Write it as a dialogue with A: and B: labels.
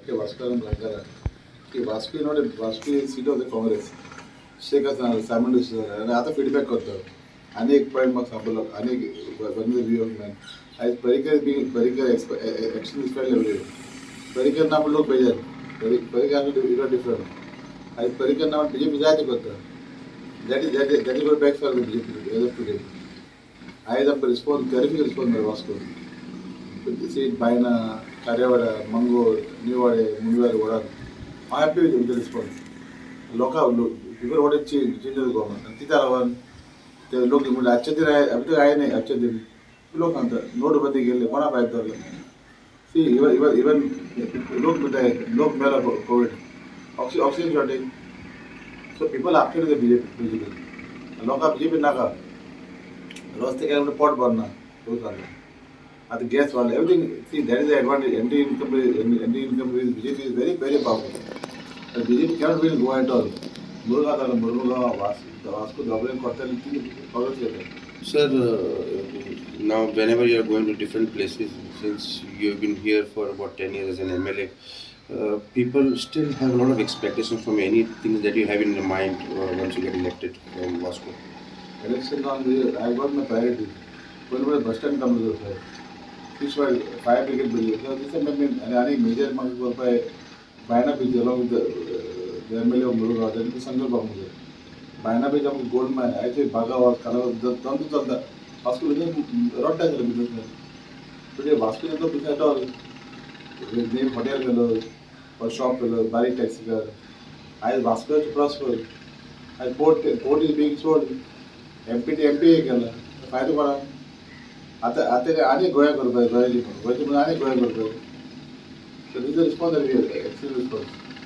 A: के Vasco and Blankara. Okay, Vasco not a Vasco is seat of the Congress. Shake us and Simon is another feedback got the Anik prime example of Anik one the view of man. As Perica being Perica action is felt every day. Perica now look better. Perica is different. As Perica now BJP Jati got that is what back for the BJP as of today. I have respond, terrific response by Vasco. See, Baina, Karyavada, Mango, Newade, Mormugao, I am happy with the response. Local people wanted to change the government. And Titaravan, they look at Achadira, after I Achadin. Look on the note of the Gil, one of $5. See, even look with the look mail of COVID. Oxygen shortage. So people after the BJP. Local BJP Naga. Lost the kind of pot burner. At the gas one, everything, see, that is the advantage. ND income is BJP is very, very powerful. The BJP cannot really go at all. Mormugao, Vasco, Dublin, Konkani,
B: Sir, now whenever you are going to different places, since you have been here for about 10 years as an MLA, people still have a lot of expectations from anything that you have in your mind once you get elected from Vasco.
A: election on the, I got my priority. When bus stand comes, fish were fire brigade building. So this is any major market work by Baina Beach along with the MLA of Mormugao. That is the Sangal Bamu. Baina Beach of gold mine. I say Baga was Kanava, the Tontu of the hospital is not as a businessman. Today, Vasco is not business at all. His name hotel fellow or shop fellow, Bari taxi car. I Vasco to prosper. I port is being sold. MP to MP. Fight over. आते आने गोया कर पाए गोया जी को गोया जी में आने गोया कर पाए so this is the response that we have excellent response